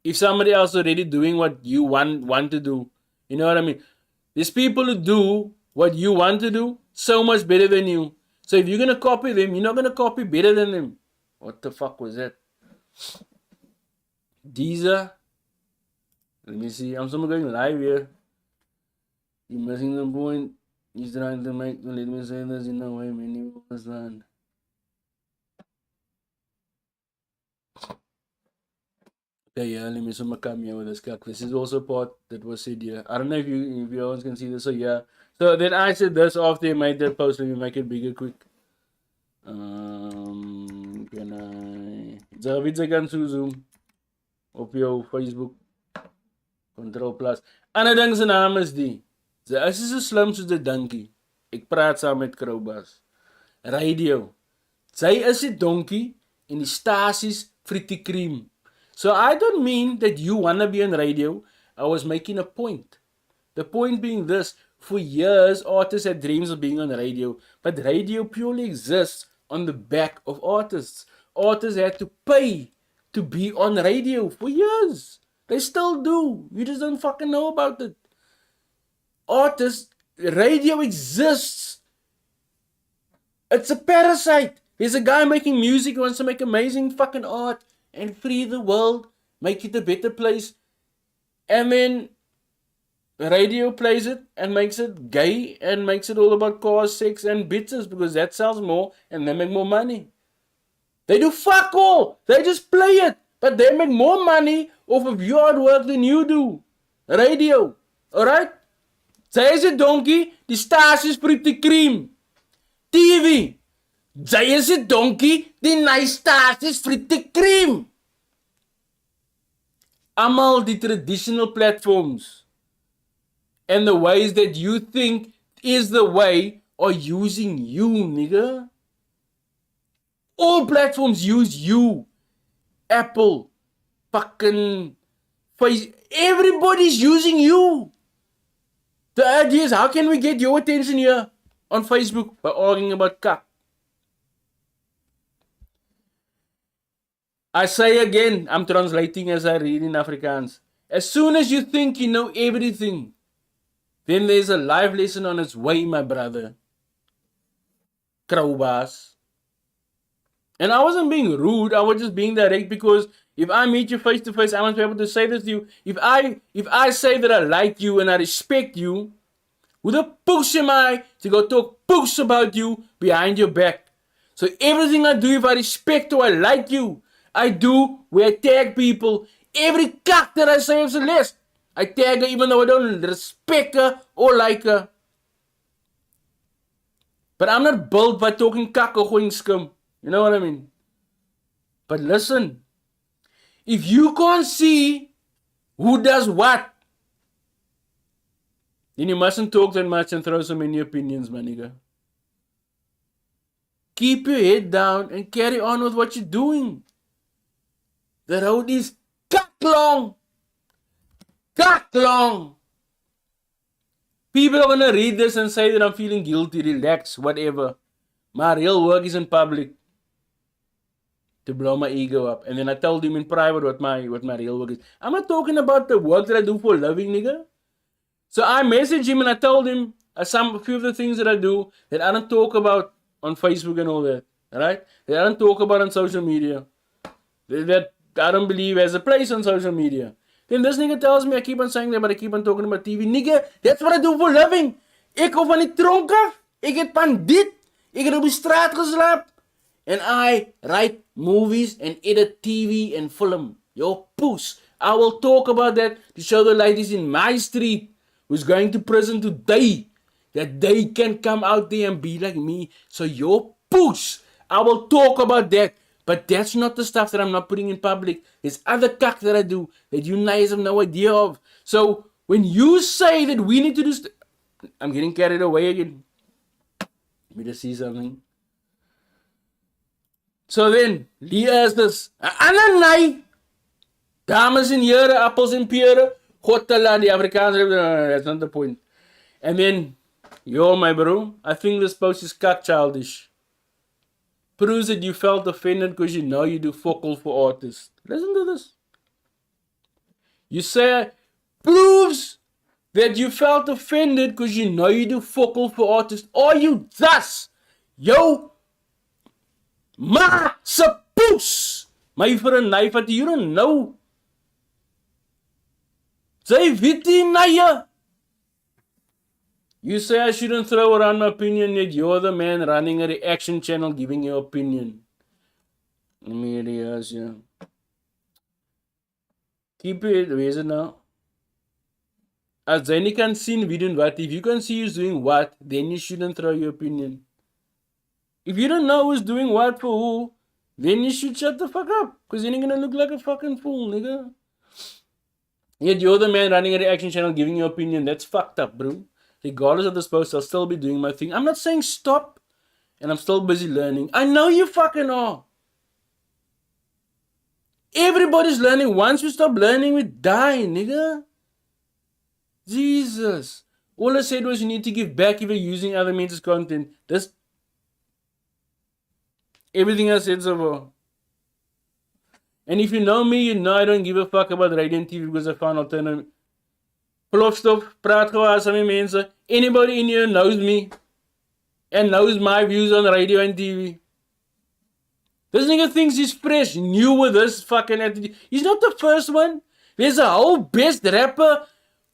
If somebody else already doing what you want to do, you know what I mean? There's people who do what you want to do so much better than you. So if you're gonna copy them, you're not gonna copy better than them. What the fuck was that? Deezer. Let me see. I'm still going live here. You're missing the point. He's trying to make. Let me say this in a way many understand. Okay, yeah, let me show my camera with this cock. This is also part that was said here. I don't know if you always can see this. So yeah. So then I said this after I made that post. Let me make it bigger quick. Can I? So if I can zoom op jou Facebook. Control plus. Ander ding se naam is die. Sy is so slim soos 'n donkie. Ek praat saam met Kro Barz. Radio. Sy is 'n donkie en die stasies fritie cream. So I don't mean that you wanna be on radio. I was making a point. The point being this, for years artists had dreams of being on radio, but radio purely exists on the back of artists. Artists had to pay to be on radio for years. They still do. You just don't fucking know about it. Artists, radio exists. It's a parasite. There's a guy making music who wants to make amazing fucking art and free the world, make it a better place. And then radio plays it and makes it gay and makes it all about cars, sex, and bitches because that sells more and they make more money. They do fuck all. They just play it. But they make more money off of your hard work than you do. Radio. Alright? Sy is 'n donkie, die stasie is pretty cream. TV. Sy is 'n donkie, die nice stasie is pretty cream. Almal die traditional platforms and the ways that you think is the way are using you, nigga. All platforms use you. Apple, fucking face, everybody's using you. The idea is, how can we get your attention here on Facebook? By arguing about cock. I say again, I'm translating as I read in Afrikaans. As soon as you think you know everything, then there's a life lesson on its way, my brother. Kro Barz. And I wasn't being rude, I was just being direct because if I meet you face to face, I want to be able to say this to you. If I say that I like you and I respect you, who the push am I to go talk push about you behind your back? So everything I do, if I respect or I like you, I do where I tag people. Every cock that I say is a list. I tag her even though I don't respect her or like her. But I'm not built by talking cock or going scum. You know what I mean? But listen, if you can't see who does what, then you mustn't talk that much and throw so many opinions, my nigga. Keep your head down and carry on with what you're doing. The road is cut long. Cut long. People are gonna read this and say that I'm feeling guilty, relax, whatever. My real work is in public. To blow my ego up. And then I told him in private what my real work is. I'm not talking about the work that I do for a living, nigga. So I messaged him and I told him a few of the things that I do that I don't talk about on Facebook and all that. Alright? That I don't talk about on social media. That I don't believe has a place on social media. Then this nigga tells me I keep on saying that, but I keep on talking about TV. Nigga, that's what I do for a living. Ek hoef van die tronk af. Ek het pandit. Ek het op die straat geslaap. And I write movies and edit TV and film. Yo, poos. I will talk about that to show the ladies in my street who's going to prison today that they can come out there and be like me. So yo, poos. I will talk about that. But that's not the stuff that I'm not putting in public. There's other cock that I do that you guys have no idea of. So when you say that we need to do I'm getting carried away again. Let me just see something. So then, Leah is this. Ananai. Dames en heren, appels en peren. God te laat, die Afrikaans. That's not the point. And then, Yo, my bro, I think this post is cuck childish. Proves that you felt offended because you know you do fuck all for artists. Listen to this. You say, proves that you felt offended because you know you do fuck all for artists. Are you thus? Yo, ma, suppose. My for a knife at you don't know. Say, viti naya. You say I shouldn't throw around my opinion, yet you're the man running a reaction channel giving your opinion. Let me realize, yeah. Keep it, where is it now? As then you can see wie doen what. If you can see who's doing what, then you shouldn't throw your opinion. If you don't know who's doing what for who, then you should shut the fuck up. Because then you're gonna look like a fucking fool, nigga. Yet you're the man running a reaction channel giving your opinion. That's fucked up, bro. Regardless of this post, I'll still be doing my thing. I'm not saying stop, and I'm still busy learning. I know you fucking are. Everybody's learning. Once we stop learning, we die, nigga. Jesus. All I said was you need to give back if you're using other men's content. That's everything I said so far. And if you know me, you know I don't give a fuck about radio and TV because I found alternative. Plofstof, praat gewoon aan my mensen. Anybody in here knows me and knows my views on radio and TV. This nigga thinks he's fresh, new with this fucking attitude. He's not the first one. There's a whole best rapper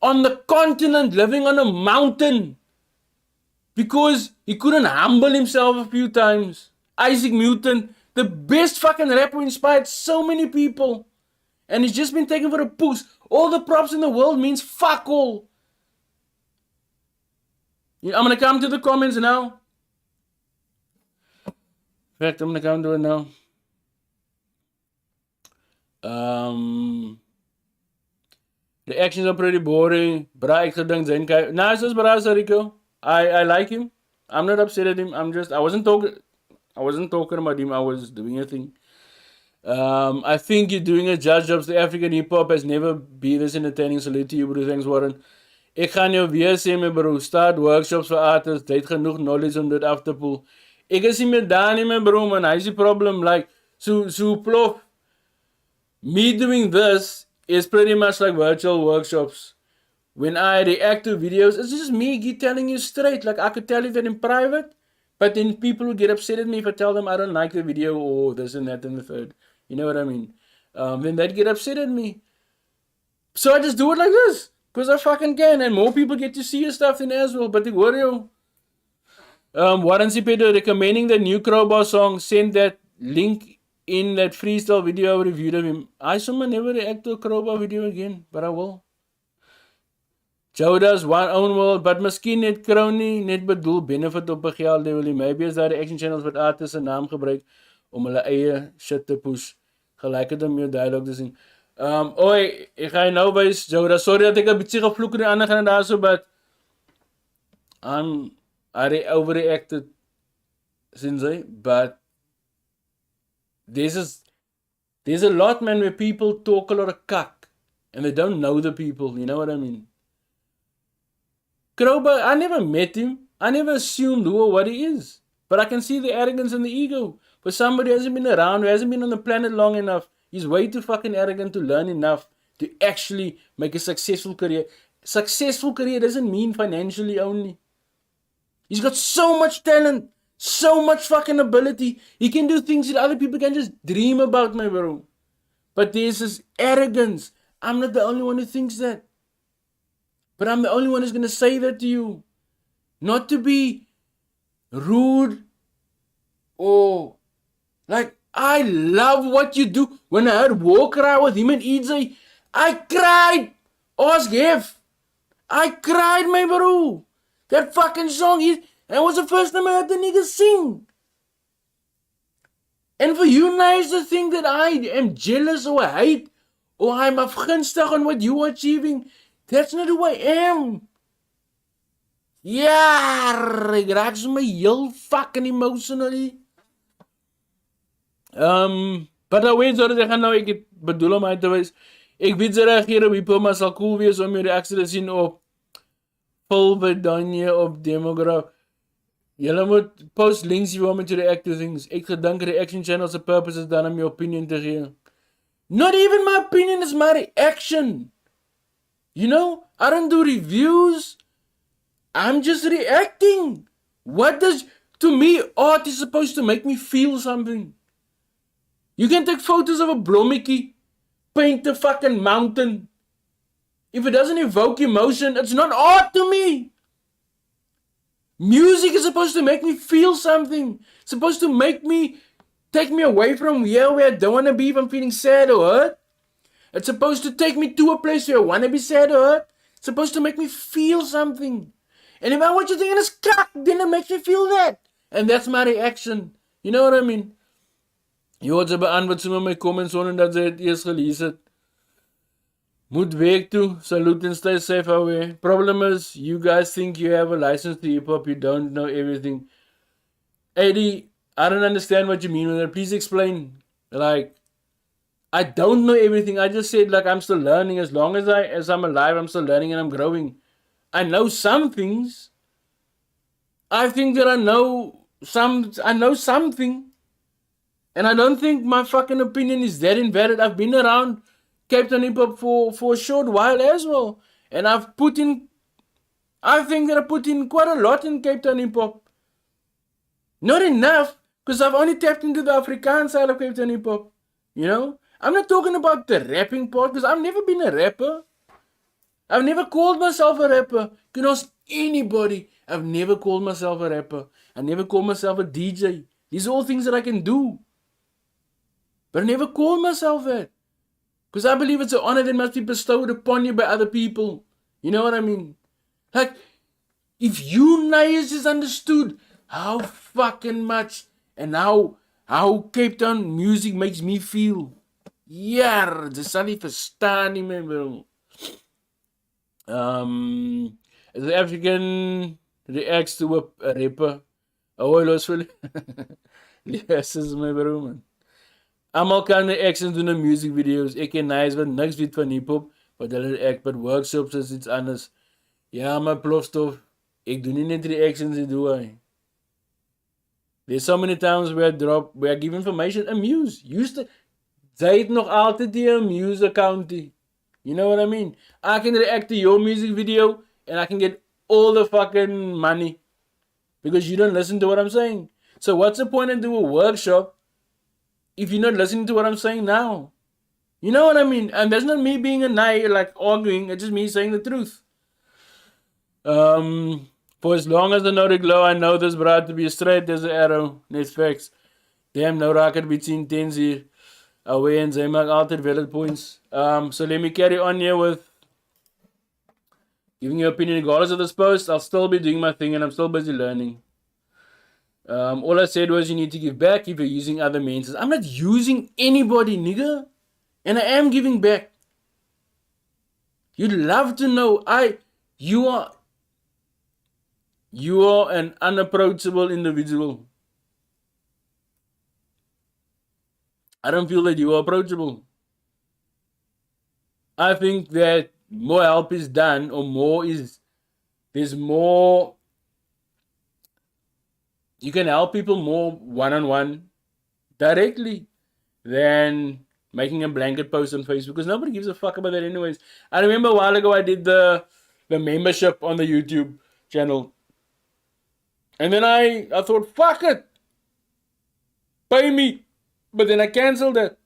on the continent living on a mountain because he couldn't humble himself a few times. Isaac Newton, the best fucking rapper, inspired so many people. And he's just been taken for a puss. All the props in the world means fuck all. I'm gonna come to the comments now. In fact, I'm gonna come to it now. The actions are pretty boring. Bra, ek gedink zijn kyk. Nice as Bra Sariko. I like him. I'm not upset at him. I wasn't talking about him. I was doing a thing. I think you're doing a judge job. The African hip hop has never been this entertaining. Salute to you, bro. Thanks, Warren. Ek gaan jou weer sê, my bro. Start workshops for artists. Jy het genoeg knowledge om dit af te poel. Ek is nie meer daar nie, my bro, man. Hy is die problem. Like, so plof. Me doing this is pretty much like virtual workshops. When I react to videos, it's just me telling you straight. Like, I could tell you that in private, but then people would get upset at me if I tell them I don't like the video or this and that and the third. You know what I mean? Then they'd get upset at me. So I just do it like this. Because I fucking can. And more people get to see your stuff than as well. But the video. Warren Sipedo recommending the new Kro Barz song. Send that link in that freestyle video I reviewed of him. I someone never react to a Kro Barz video again. But I will. Joda's one own world. But miskien net Kro nie net bedoel benefit op 'n geld level. Maybe is daar die action channels wat artists 'n naam gebruik om hulle eie shit te push. Gelyk het om jou dialogue te sien. Oi, ek ga nou wys, Joda. Sorry dat ek 'n bietjie gevloek het die ander gaan daar so, but I overreacted since but there's a lot, man, where people talk a lot of cuck and they don't know the people, you know what I mean? Kro Barz, I never met him. I never assumed who or what he is. But I can see the arrogance and the ego. For somebody who hasn't been around, who hasn't been on the planet long enough, he's way too fucking arrogant to learn enough to actually make a successful career. Successful career doesn't mean financially only. He's got so much talent, so much fucking ability. He can do things that other people can just dream about, my bro. But there's this arrogance. I'm not the only one who thinks that. But I'm the only one who's going to say that to you. Not to be rude or like, I love what you do. When I heard Walk Around with him and EJ, I cried. Ask Hef. I cried, my bro. That fucking song, that was the first time I heard the nigga sing. And for you guys to think that I am jealous or hate or I'm afgunstig on what you are achieving, that's not who I am. Ja, ek raak so my heel fucking emotionally. But I weet so dat ek gaan nou, ek het bedoel om uit te wees. Ek weet sy reageer op hiphop, maar sal cool wees om jou reaksie te sien op Full Bedonia op demograph. Julle moet post links if you want me to react to things. Ek gedink reaction channels purpose is dan om my opinion te gee. Not even my opinion, is my reaction. You know, I don't do reviews. I'm just reacting. To me, art is supposed to make me feel something. You can take photos of a blommetjie, paint a fucking mountain. If it doesn't evoke emotion, it's not art to me. Music is supposed to make me feel something. It's supposed to take me away from here where I don't want to be if I'm feeling sad or hurt. It's supposed to take me to a place where I want to be sad or hurt. It's supposed to make me feel something. And if I watch a thing and it's cock, then it makes me feel that. And that's my reaction. You know what I mean? Je hoort ze beantwoord ze met mijn comments zonder dat ze het eerst gelezen het. Moet werk toe. Salute and stay safe away. Problem is, you guys think you have a license to hip-hop. You don't know everything. Eddie, I don't understand what you mean with that. Please explain. Like, I don't know everything. I just said, like, I'm still learning. As long as I'm alive, I'm still learning and I'm growing. I know some things. I think that I know something. And I don't think my fucking opinion is that invalid. I've been around Cape Town hip hop for a short while as well. And I think that I put in quite a lot in Cape Town hip hop. Not enough, because I've only tapped into the Afrikaans side of Cape Town hip hop. You know? I'm not talking about the rapping part, because I've never been a rapper. I've never called myself a rapper. You can ask anybody. I've never called myself a rapper. I never called myself a DJ. These are all things that I can do. But I never called myself that. Because I believe it's an honor that must be bestowed upon you by other people. You know what I mean? Like, if you guys just understood how fucking much and how Cape Town music makes me feel. Ja, dis sal nie verstaan nie, man, bro. The African reacts to a rapper. Oh, los vir yes, is my bro, man. Almal kan reactions doen in music videos. Ek en nice wat niks weet van hip-hop, wat hulle react, but workshops is iets anders. Ja, my plofstof. Ek doen nie net reactions, ek doe hy. There's so many times where I give information, Amuse. Zij het nog altijd die Amuse account. You know what I mean? I can react to your music video and I can get all the fucking money. Because you don't listen to what I'm saying. So what's the point in doing a workshop if you're not listening to what I'm saying now? You know what I mean? And that's not me being a knight, like arguing. It's just me saying the truth. For as long as the know the glow, I know this bride to be straight as an arrow. Net facts. Damn, no rocket between tens here. Away and they make altijd valid points. So let me carry on here with giving your opinion regardless of this post. I'll still be doing my thing and I'm still busy learning. All I said was you need to give back if you're using other means. I'm not using anybody, nigga. And I am giving back. You'd love to know you are an unapproachable individual. I don't feel that you are approachable. I think that more help is done, or there's more, you can help people more one-on-one directly than making a blanket post on Facebook, because nobody gives a fuck about that anyways. I remember a while ago I did the membership on the YouTube channel. And then I thought, fuck it. Pay me. But then I cancelled that.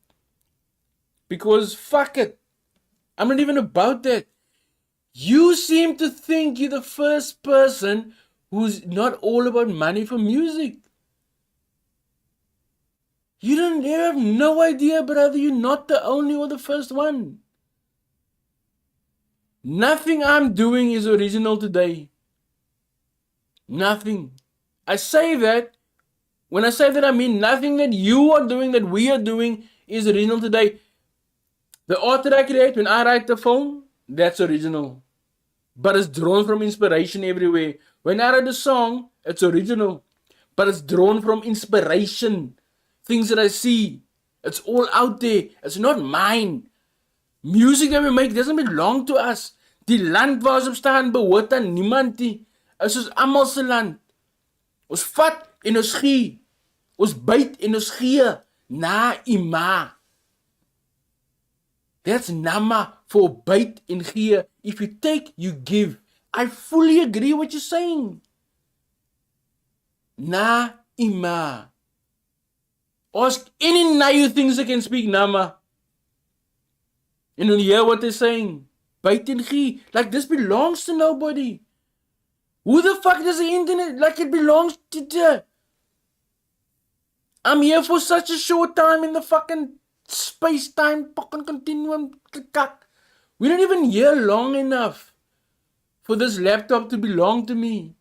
Because fuck it. I'm not even about that. You seem to think you're the first person who's not all about money for music. You have no idea, brother. You're not the only or the first one. Nothing I'm doing is original today. Nothing. I say that. When I say that, I mean nothing that you are doing, that we are doing, is original today. The art that I create when I write the phone, that's original. But it's drawn from inspiration everywhere. When I write a song, it's original. But it's drawn from inspiration. Things that I see. It's all out there. It's not mine. Music that we make doesn't belong to us. Die land waar ons op staan behoort aan niemand nie. Is ons almal se land. Ons vat en ons gee. Ons byt en ons gee. Na ima. That's nama for byt en gee. If you take, you give. I fully agree what you're saying. Na ima. Ask any new things that can speak nama. And when you hear what they're saying, byt and gee, like this belongs to nobody. Who the fuck does the internet, like it belongs to? I'm here for such a short time in the fucking space-time fucking continuum. We don't even here long enough for this laptop to belong to me.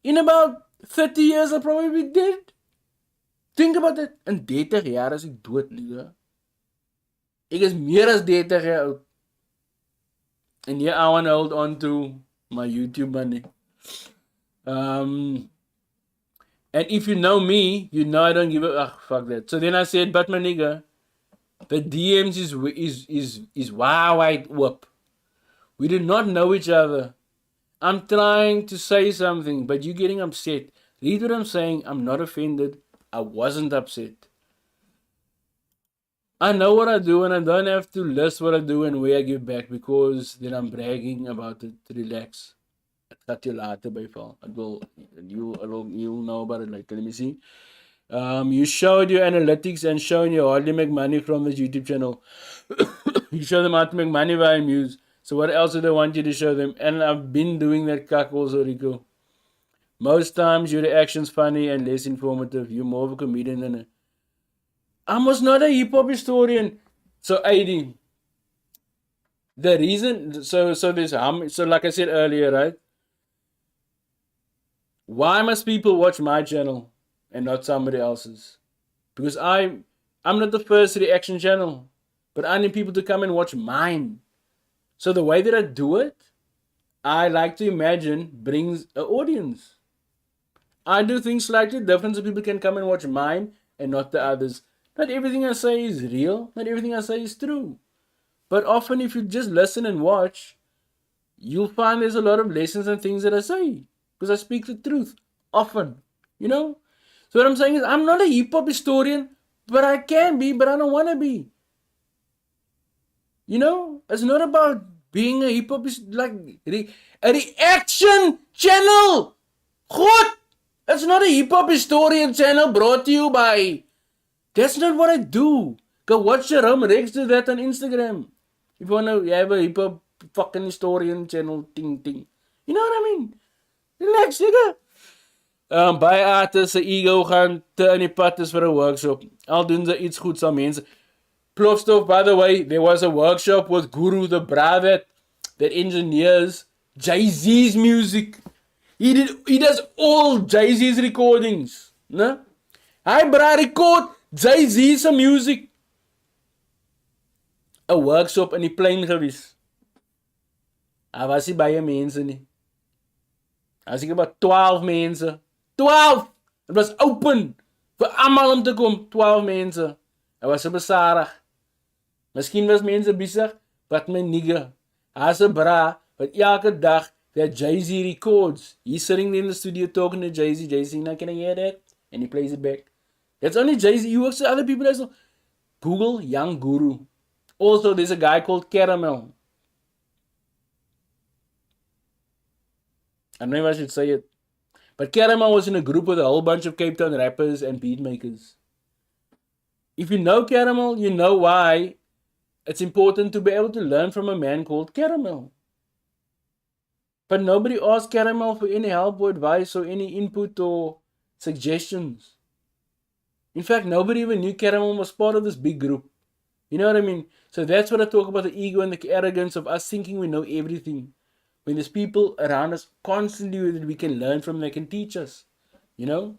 In about 30 years, I'll probably be dead. Think about it. In 30 jaar is ek dood, nigga. Ek is meer as 30 jaar oud. And yeah, I want to hold on to my YouTube money. And if you know me, you know I don't give a fuck that. So then I said, but my nigga, the DMs is wide whoop. We do not know each other. I'm trying to say something, but you're getting upset. Read what I'm saying. I'm not offended. I wasn't upset. I know what I do, and I don't have to list what I do and where I give back, because then I'm bragging about it. Relax. Cut you later by fall. You'll know about it later. Let me see. You showed your analytics and showing you hardly make money from this YouTube channel. You show them how to make money via Muse. So what else do they want you to show them? And I've been doing that cuck also, Rico. Most times your reaction's funny and less informative. You're more of a comedian than a... I was not a hip-hop historian. So AD. The reason... So there's... So like I said earlier, right? Why must people watch my channel and not somebody else's? Because I'm not the first reaction channel. But I need people to come and watch mine. So the way that I do it, I like to imagine brings an audience. I do things slightly different so people can come and watch mine and not the others. Not everything I say is real. Not everything I say is true. But often if you just listen and watch, you'll find there's a lot of lessons and things that I say. Because I speak the truth. Often. You know? So what I'm saying is, I'm not a hip-hop historian, but I can be, but I don't want to be. You know? It's not about being a hip-hop, like a reaction channel. Good. It's not a hip-hop historian channel brought to you by... That's not what I do. Go watch Jerome Rex do that on Instagram. If you want to have a hip-hop fucking historian channel, ting. You know what I mean? Relax, nigga. Baie artists se ego gaan te in die pad is vir 'n workshop. Al doen ze iets goeds aan mense. Plofstof, by the way, there was a workshop with Guru, the brother that engineers Jay-Z's music. He does all Jay-Z's recordings. No? Hy record Jay-Z's music. A workshop in die plein gewees. Daar was nie baie mense nie. As ek about 12 mense. 12! Het was open. Vir almal om te kom. 12 mense. Hy was so besarig. Miskien was mense besig. Wat my nigga. Hy's 'n bra. Wat elke dag that Jay-Z records. He's sitting in the studio talking to Jay-Z. Jay-Z, now can I hear that? And he plays it back. That's only Jay-Z. He works with other people as well. Google Young Guru. Also, there's a guy called Caramel. I don't know if I should say it. But Caramel was in a group with a whole bunch of Cape Town rappers and beat makers. If you know Caramel, you know why it's important to be able to learn from a man called Caramel. But nobody asked Caramel for any help or advice or any input or suggestions. In fact, nobody even knew Caramel was part of this big group. You know what I mean? So that's what I talk about, the ego and the arrogance of us thinking we know everything. When there's people around us constantly that we can learn from, they can teach us. You know?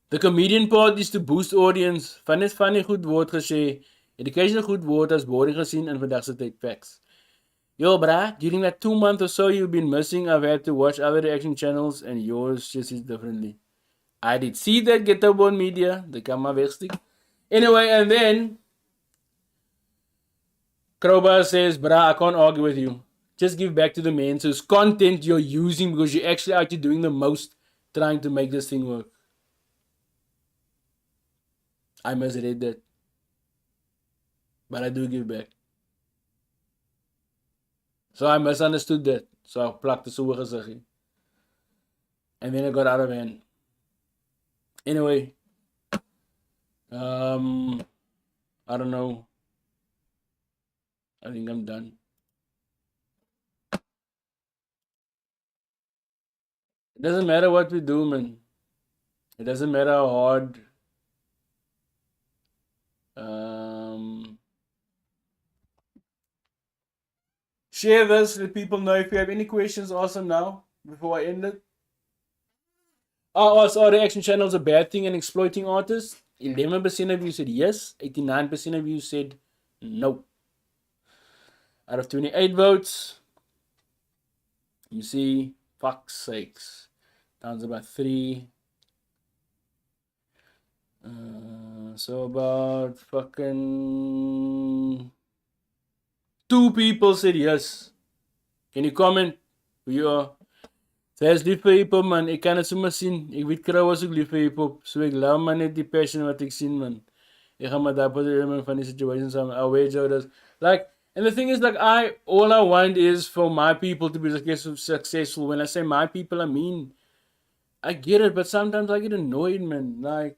The comedian part is to boost audience. Van is funny goed woord gesê. Education goed woord as boring gesien in vandag se tyd facts. Yo, brah, during that 2 months or so you've been missing, I've had to watch other reaction channels and yours just is differently. I did see that Get Up on Media. They come my wegstick. Anyway, and then Kro Barz says, bruh, I can't argue with you. Just give back to the man whose content you're using because you're actually out doing the most trying to make this thing work. I misread that. But I do give back. So I misunderstood that. So I plucked the soe gezicht. And then it got out of hand. Anyway. I don't know. I think I'm done. It doesn't matter what we do, man. It doesn't matter how hard. Share this, let people know. If you have any questions, ask them now before I end it. Are reaction channels a bad thing and exploiting artists? 11% of you said yes. 89% of you said no. Out of 28 votes, you see, fuck's sakes. Down to about 3. So about fucking 2 people said yes. Can you comment who you are? Sy is lief vir hip-hop, man. Ek kan dit sommer sien. Ek weet Kro was ook lief vir hip-hop. So ek love man net die passion wat ek sien, man. Ek gaan maar daar op die van die situations saam. Away Joe does. Like, and the thing is, like, all I want is for my people to be successful. When I say my people, I mean, I get it, but sometimes I get annoyed, man. Like,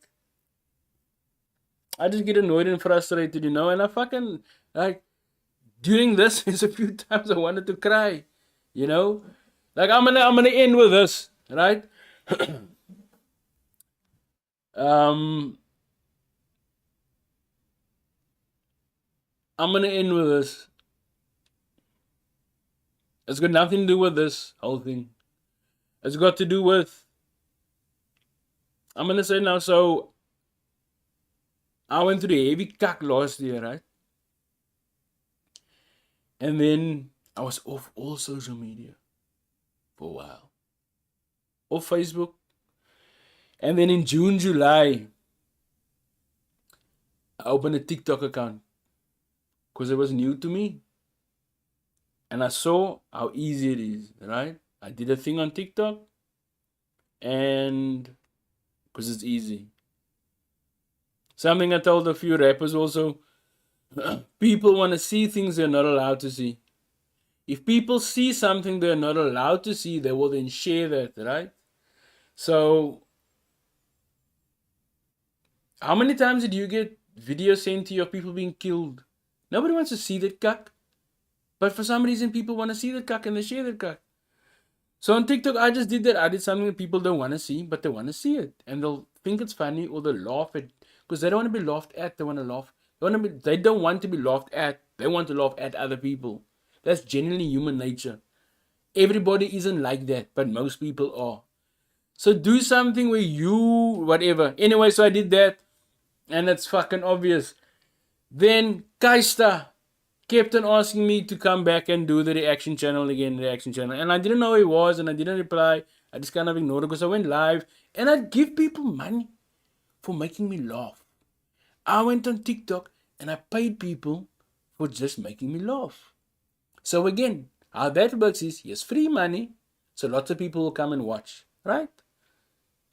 I just get annoyed and frustrated, you know, and I fucking, like, during this, there's a few times I wanted to cry, you know? Like, I'm gonna end with this, right? I'm gonna end with this. It's got nothing to do with this whole thing. It's got to do with, I'm gonna say now, so I went through the heavy kak last year, right? And then I was off all social media for a while. Off Facebook. And then in June, July, I opened a TikTok account because it was new to me. And I saw how easy it is, right? I did a thing on TikTok and because it's easy. Something I told a few rappers also, people want to see things they're not allowed to see. If people see something they're not allowed to see, they will then share that, right? So, how many times did you get videos sent to you of people being killed? Nobody wants to see that cuck. But for some reason, people want to see that cuck and they share that cuck. So on TikTok, I just did that. I did something that people don't want to see, but they want to see it. And they'll think it's funny or they'll laugh at, because they don't want to be laughed at, they want to laugh. They don't want to be laughed at, they want to laugh at other people. That's genuinely human nature. Everybody isn't like that, but most people are. So do something where you, whatever. Anyway, so I did that, and it's fucking obvious. Then Kaista kept on asking me to come back and do the reaction channel again, and I didn't know who he was, and I didn't reply. I just kind of ignored it because I went live, and I'd give people money for making me laugh. I went on TikTok, and I paid people for just making me laugh. So again, how that works is, here's free money, so lots of people will come and watch, right?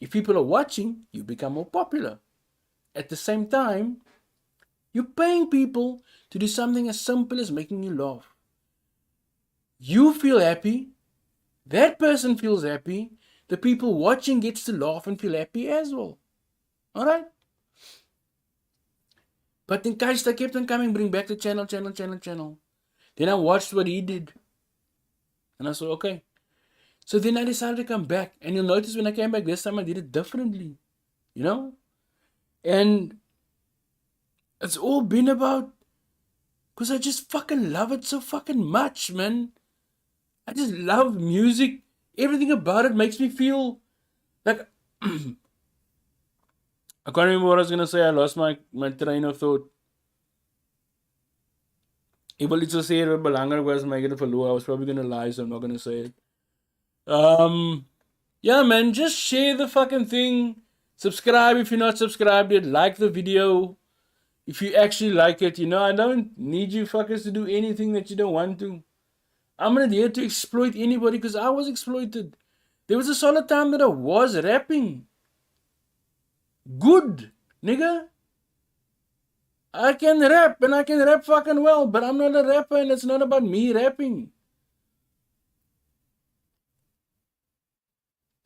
If people are watching, you become more popular. At the same time, you're paying people to do something as simple as making you laugh. You feel happy, that person feels happy, the people watching gets to laugh and feel happy as well. Alright? But then Kaista kept on coming, bring back the channel. Then I watched what he did. And I said, okay. So then I decided to come back. And you'll notice when I came back this time, I did it differently. You know? And it's all been about, because I just fucking love it so fucking much, man. I just love music. Everything about it makes me feel like, I can't remember what I was going to say. I lost my train of thought. Ek wil iets sê wat belangrik was, maar ek het dit verloor. I was probably going to lie, so I'm not going to say it. Yeah, man, just share the fucking thing. Subscribe if you're not subscribed yet. Like the video. If you actually like it, I don't need you fuckers to do anything that you don't want to. I'm not here to exploit anybody because I was exploited. There was a solid time that I was rapping. Good, nigga. I can rap and I can rap fucking well, but I'm not a rapper and it's not about me rapping.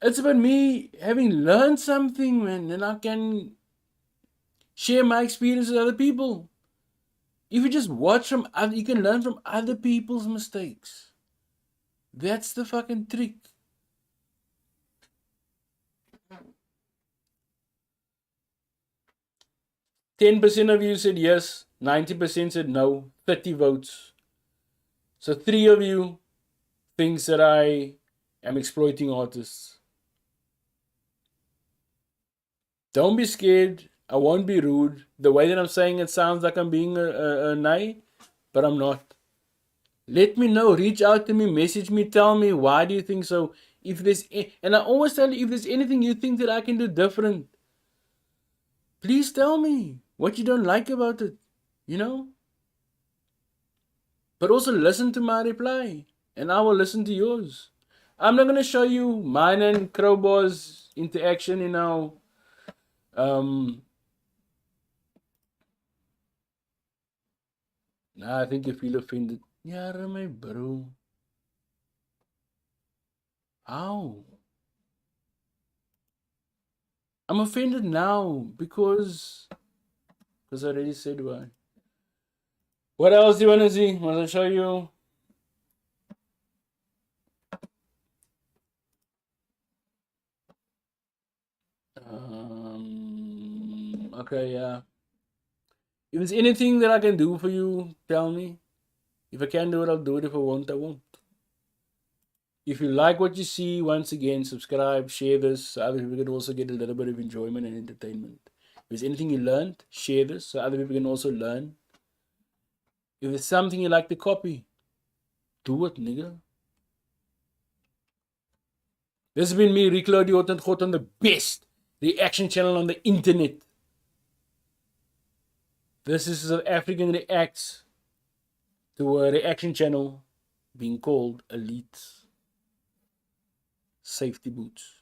It's about me having learned something, man, and I can share my experience with other people. If you just watch from other, you can learn from other people's mistakes. That's the fucking trick. 10% of you said yes, 90% said no, 30 votes. So 3 of you thinks that I am exploiting artists. Don't be scared. I won't be rude. The way that I'm saying it sounds like I'm being a nay, but I'm not. Let me know. Reach out to me. Message me. Tell me why do you think so. If there's and I always tell you, if there's anything you think that I can do different, please tell me what you don't like about it. You know. But also listen to my reply, and I will listen to yours. I'm not gonna show you mine and Kro Barz interaction in our um. Nah, I think you feel offended. Yeah, my bro. How? I'm offended now because I already said why. What else do you want to see? Want to show you? Okay, yeah. If there's anything that I can do for you, tell me. If I can do it, I'll do it. If I won't, I won't. If you like what you see, once again, subscribe, share this so other people can also get a little bit of enjoyment and entertainment. If there's anything you learned, share this so other people can also learn. If there's something you like to copy, do it, nigga. This has been me, Rico the Otent on the best reaction channel on the internet. This is South African reacts to a reaction channel being called Elite Safety Boots.